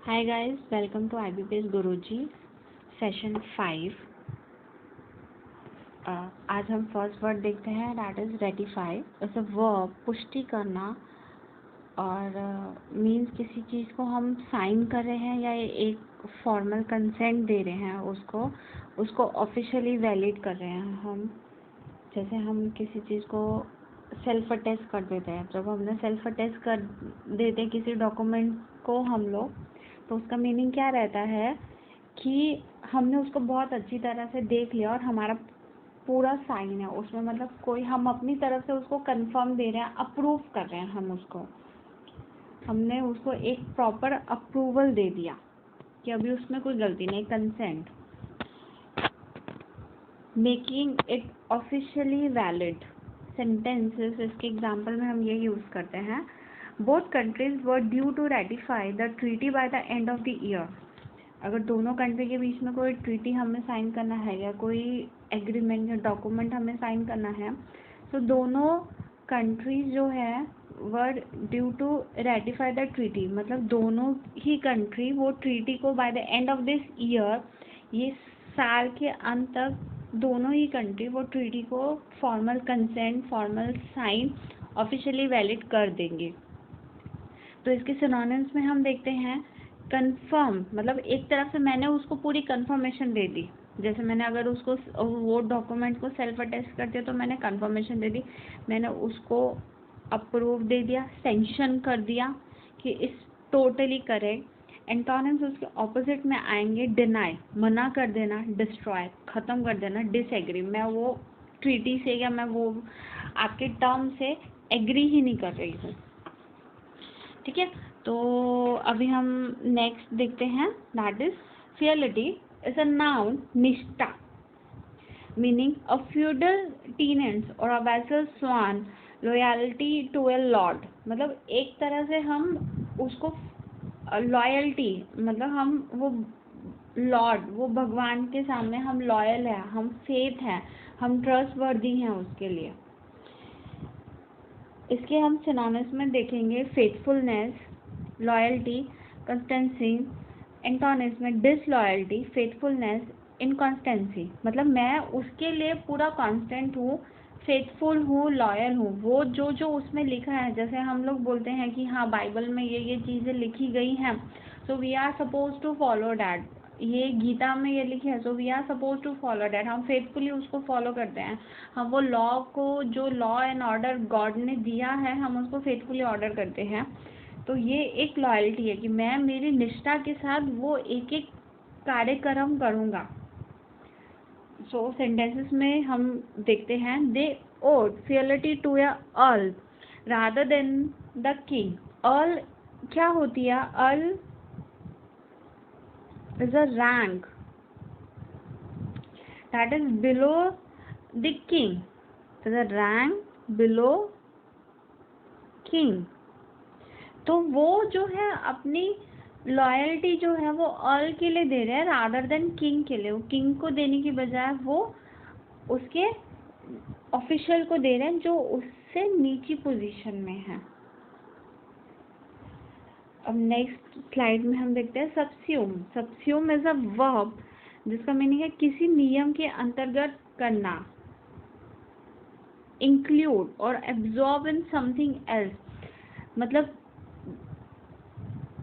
Hi guys, welcome to IBPS Guruji session 5। आज हम first word देखते हैं, that is ratify. It's a verb, पुष्टि करना, और मीन्स किसी चीज़ को हम साइन कर रहे हैं या एक फॉर्मल कंसेंट दे रहे हैं, उसको ऑफिशियली वैलिड कर रहे हैं हम। जैसे हम किसी चीज़ को सेल्फ अटेस्ट कर देते हैं, जब हमने सेल्फ अटेस्ट कर देते हैं किसी डॉक्यूमेंट को हम लोग, तो उसका मीनिंग क्या रहता है कि हमने उसको बहुत अच्छी तरह से देख लिया और हमारा पूरा साइन है उसमें, मतलब कोई हम अपनी तरफ से उसको कंफर्म दे रहे हैं, अप्रूव कर रहे हैं हम उसको, हमने उसको एक प्रॉपर अप्रूवल दे दिया कि अभी उसमें कोई गलती नहीं। Consent, making it officially valid. Sentences, इसके एग्जांपल में हम ये यूज़ करते हैं, both countries were due to ratify the treaty by the end of the year. अगर दोनों कंट्री के बीच में कोई ट्रीटी हमें साइन करना है या कोई एग्रीमेंट या डॉक्यूमेंट हमें साइन करना है, तो दोनों कंट्रीज जो है were due to ratify the treaty, मतलब दोनों ही कंट्री वो ट्रीटी को by the end of this year, ये साल के अंत तक दोनों ही कंट्री वो ट्रीटी को formal consent, formal sign, officially valid कर देंगे। तो इसके सिनोनिम्स में हम देखते हैं कंफर्म, मतलब एक तरफ से मैंने उसको पूरी कंफर्मेशन दे दी। जैसे मैंने अगर उसको वो डॉक्यूमेंट को सेल्फ अटेस्ट कर दिया तो मैंने कंफर्मेशन दे दी, मैंने उसको अप्रूव दे दिया, सेंक्शन कर दिया कि इस टोटली करेक्ट। एंटोनिम्स उसके ऑपोजिट में आएंगे, डिनाई, मना कर देना, डिस्ट्रॉय, ख़त्म कर देना, डिसएग्री, मैं वो ट्रीटी से या मैं वो आपके टर्म से एग्री ही नहीं कर रही हूँ। ठीक है, तो अभी हम नेक्स्ट देखते हैं, that is fealty is a noun, निष्ठा, मीनिंग अ फ्यूडल टीनेंट्स और a vassal sworn loyalty to a lord. मतलब एक तरह से हम उसको लॉयल्टी, मतलब हम वो लॉर्ड, वो भगवान के सामने हम लॉयल हैं, हम फेथ हैं, हम ट्रस्ट वर्दी हैं उसके लिए। इसके हम सिनोनिम्स में देखेंगे, फेथफुलनेस, लॉयल्टी, कंस्टेंसी। एंटोनिम्स में डिसलॉयल्टी, फेथफुलनेस, इनकॉन्स्टेंसी, मतलब मैं उसके लिए पूरा कांस्टेंट हूँ, फेथफुल हूँ, लॉयल हूँ, वो जो जो उसमें लिखा है। जैसे हम लोग बोलते हैं कि हाँ बाइबल में ये चीज़ें लिखी गई हैं, so we are suppose to follow that, ये गीता में ये लिखे है, so we are suppose to follow that, हम फेथफुली उसको फॉलो करते हैं। हम वो लॉ को, जो लॉ एंड ऑर्डर गॉड ने दिया है, हम उसको फेथफुली ऑर्डर करते हैं। तो ये एक लॉयल्टी है कि मैं मेरी निष्ठा के साथ वो एक एक कार्यक्रम करूँगा। सो सेंटेंसेस में हम देखते हैं, they owed fealty to a earl rather than the king. Earl क्या होती है? Earl is a rank that is below the king, is a rank below king। तो वो जो है अपनी लॉयल्टी जो है वो अर्ल के लिए दे रहे हैं रादर देन किंग के लिए। वो किंग को देने की बजाय वो उसके ऑफिशियल को दे रहे हैं जो उससे नीची पोजीशन में है। अब नेक्स्ट स्लाइड में हम देखते हैं सबस्यूम। सबस्यूम इज अ वर्ब जिसका मीनिंग है किसी नियम के अंतर्गत करना, इंक्लूड और एब्जॉर्ब इन समथिंग एल्स, मतलब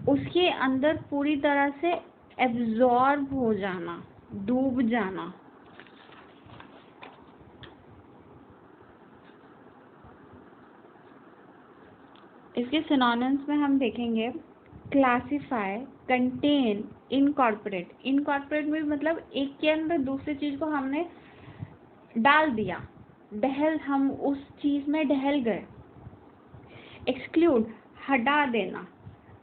उसके अंदर पूरी तरह से एब्जॉर्ब हो जाना, डूब जाना। इसके सिनोनिम्स में हम देखेंगे, क्लासिफाई, कंटेन, इनकॉर्पोरेट। इनकॉर्पोरेट में मतलब एक के अंदर दूसरी चीज को हमने डाल दिया, डहल, हम उस चीज में डहल गए। एक्सक्लूड, हटा देना।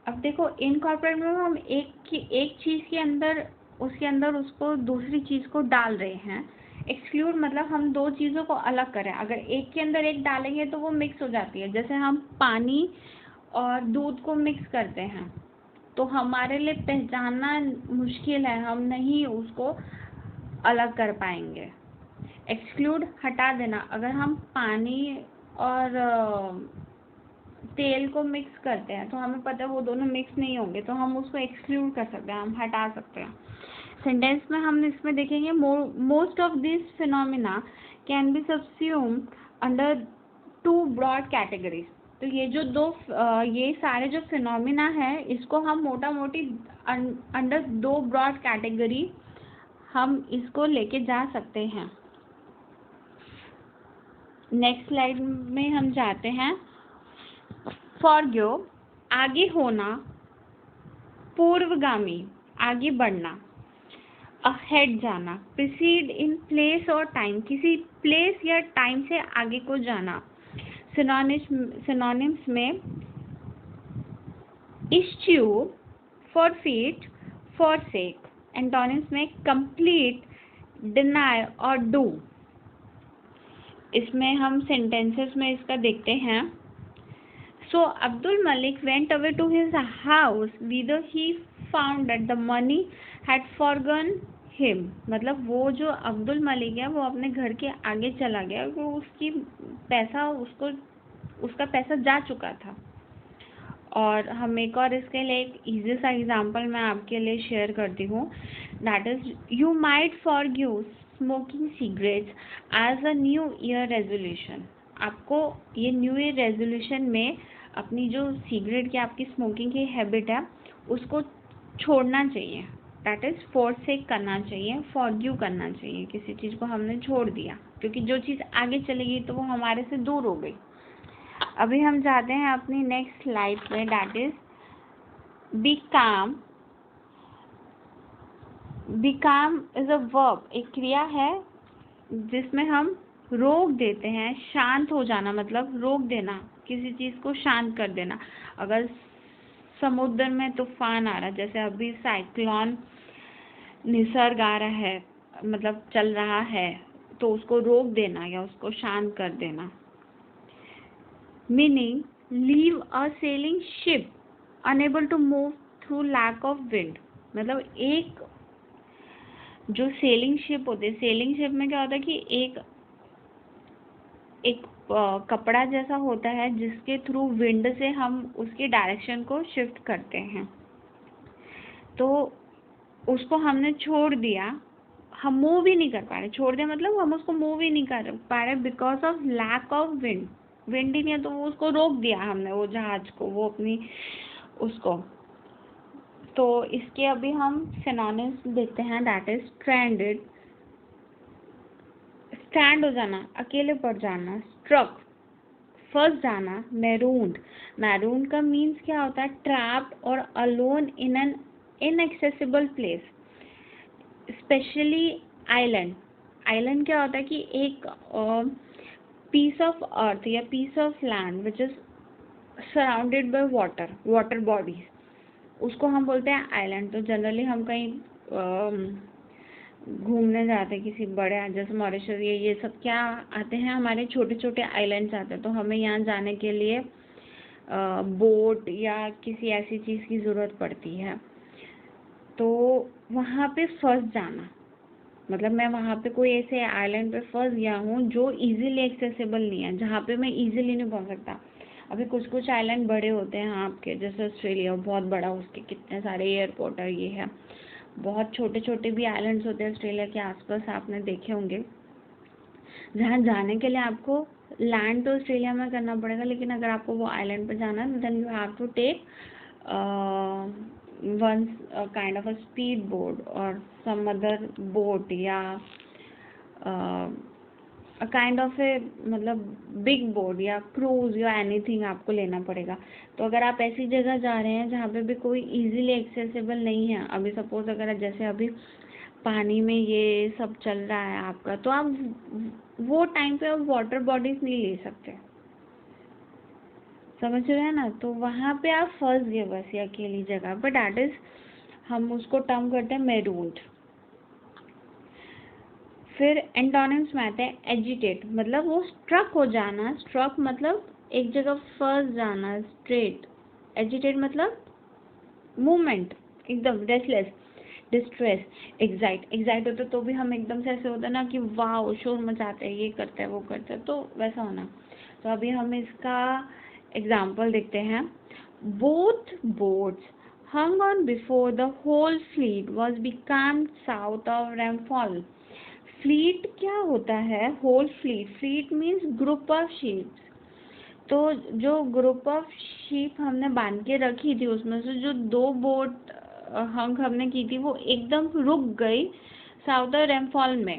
अब देखो इनकॉर्पोरेट में हम एक चीज के अंदर, उसके अंदर उसको दूसरी चीज को डाल रहे हैं। एक्सक्लूड मतलब हम दो चीज़ों को अलग करें, अगर एक के अंदर एक डालेंगे तो वो मिक्स हो जाती है। जैसे हम पानी और दूध को मिक्स करते हैं तो हमारे लिए पहचानना मुश्किल है, हम नहीं उसको अलग कर पाएंगे। एक्सक्लूड, हटा देना। अगर हम पानी और तेल को मिक्स करते हैं तो हमें पता है वो दोनों मिक्स नहीं होंगे, तो हम उसको एक्सक्लूड कर सकते हैं, हम हटा सकते हैं। सेंटेंस में हम इसमें देखेंगे most of this phenomena can be subsumed under two broad categories. तो ये जो ये सारे जो फिनोमिना है इसको हम मोटा मोटी अंडर 2 ब्रॉड कैटेगरी हम इसको लेके जा सकते हैं। नेक्स्ट स्लाइड में हम जाते हैं। फॉरगिव आगे होना, पूर्वगामी आगे बढ़ना, अहेड जाना, प्रीसीड इन प्लेस और टाइम किसी प्लेस या टाइम से आगे को जाना। सिनोनिम्स में इश्यू, फॉरफिट, फॉरसेक। एंटोनिम्स में कंप्लीट, डिनाई और डू। इसमें हम सेंटेंसेस में इसका देखते हैं। So Abdul Malik went away to his house whither he found that the money had forgotten him। मतलब वो जो अब्दुल मलिक है वो अपने घर के आगे चला गया, वो उसका पैसा जा चुका था। और हम एक और इसके लिए एक इजी सा एग्जांपल मैं आपके लिए शेयर करती हूँ। That is you might forgive smoking cigarettes as a new year resolution. आपको ये न्यू ईयर रेजोल्यूशन में अपनी जो सिगरेट की आपकी स्मोकिंग की हैबिट है उसको छोड़ना चाहिए। दैट इज फॉरसेक करना चाहिए, फॉरगिव करना चाहिए। किसी चीज़ को हमने छोड़ दिया क्योंकि जो चीज़ आगे चलेगी तो वो हमारे से दूर हो गई। अभी हम जाते हैं अपनी नेक्स्ट स्लाइड पे। दैट इज बी काम। बी काम इज अ वर्ब, एक क्रिया है जिसमें हम रोक देते हैं। शांत हो जाना मतलब रोक देना, किसी चीज़ को शांत कर देना। अगर समुद्र में तूफान आ रहा, जैसे अभी साइक्लोन निसर्ग आ रहा है, मतलब चल रहा है, तो उसको रोक देना या उसको शांत कर देना। Meaning leave a sailing ship unable to move through lack of wind. मतलब एक जो सेलिंग शिप होती है, सेलिंग शिप में क्या होता है कि एक कपड़ा जैसा होता है जिसके थ्रू विंड से हम उसकी डायरेक्शन को शिफ्ट करते हैं। तो उसको हमने छोड़ दिया, हम मूव ही नहीं कर पा रहे। छोड़ दिया मतलब हम उसको मूव ही नहीं कर पा रहे because of lack of wind. Wind ही नहीं है तो वो उसको रोक दिया हमने, वो जहाज को, वो अपनी उसको। तो इसके अभी हम सिनोनिम्स देखते हैं। दैट इज स्ट्रैंडेड, स्टैंड हो जाना, अकेले पड़ जाना। स्ट्रक, फंस जाना। मैरून्ड, मैरून्ड का मीन्स क्या होता है? ट्रैप्ड और alone in an inaccessible place, specially island. Island क्या होता है कि एक पीस ऑफ अर्थ या piece of land which is surrounded by water bodies, उसको हम बोलते हैं आइलैंड। तो जनरली हम कहीं घूमने जाते हैं किसी बड़े, जैसे मॉरिशस, ये सब क्या आते हैं, हमारे छोटे छोटे आइलैंड्स आते हैं। तो हमें यहाँ जाने के लिए बोट या किसी ऐसी चीज़ की ज़रूरत पड़ती है। तो वहाँ पे फंस जाना मतलब मैं वहाँ पे कोई ऐसे आइलैंड पे फंस गया हूँ जो इजीली एक्सेसिबल नहीं है, जहाँ पे मैं इजीली नहीं पहुँच सकता। अभी कुछ आइलैंड बड़े होते हैं आपके, जैसे ऑस्ट्रेलिया बहुत बड़ा, उसके कितने सारे एयरपोर्ट है, ये है। बहुत छोटे छोटे भी आइलैंड्स होते हैं ऑस्ट्रेलिया के आसपास, आपने देखे होंगे, जहाँ जाने के लिए आपको लैंड तो ऑस्ट्रेलिया में करना पड़ेगा, लेकिन अगर आपको वो आइलैंड पे जाना है then you have to take one kind of a speed boat और सम अदर बोट या काइंड ऑफ ए मतलब बिग बोट या क्रूज या एनीथिंग आपको लेना पड़ेगा। तो अगर आप ऐसी जगह जा रहे हैं जहाँ पे भी कोई इजीली एक्सेसिबल नहीं है, अभी सपोज अगर जैसे अभी पानी में ये सब चल रहा है आपका, तो आप वो टाइम पे आप वाटर बॉडीज नहीं ले सकते, समझ रहे हैं ना। तो वहाँ पे आप फंस गए बस ये अकेली जगह पर। दैट इज हम उसको टर्म करते हैं मैरून्ड। फिर एंटोनिम्स में आते हैं एजिटेट, मतलब वो स्ट्रक हो जाना। स्ट्रक मतलब एक जगह फंस जाना, स्ट्रेट। एजिटेट मतलब मूवमेंट, एकदम रेस्टलेस, डिस्ट्रेस। एग्जाइट होते तो भी हम एकदम से ऐसे होता है ना कि वाह शोर मचाते हैं, ये करते हैं वो करते हैं, तो वैसा होना। तो अभी हम इसका एग्जाम्पल देखते हैं। Both boats hung on before the whole fleet was becalmed south of rainfall। Fleet क्या होता है? Whole fleet, fleet means group of ships. तो जो ग्रुप ऑफ शिप हमने बांध के रखी थी, उसमें से जो 2 बोट हंग हमने की थी वो एकदम रुक गई साउदर्न रेनफॉल में।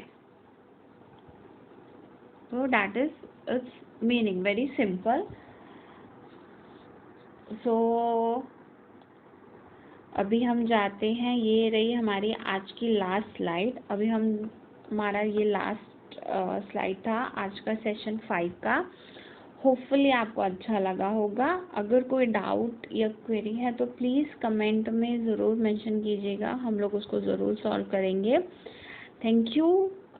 तो that is its meaning, very simple. So अभी हम जाते हैं, ये रही हमारी आज की लास्ट स्लाइड। अभी हमारा ये लास्ट स्लाइड था आज का सेशन 5 का। होपफुली आपको अच्छा लगा होगा। अगर कोई डाउट या क्वेरी है तो प्लीज़ कमेंट में ज़रूर मेंशन कीजिएगा, हम लोग उसको ज़रूर सॉल्व करेंगे। Thank you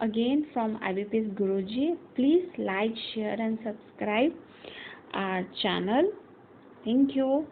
again from IBPS Guruji। Please like, share and subscribe our channel. Thank you.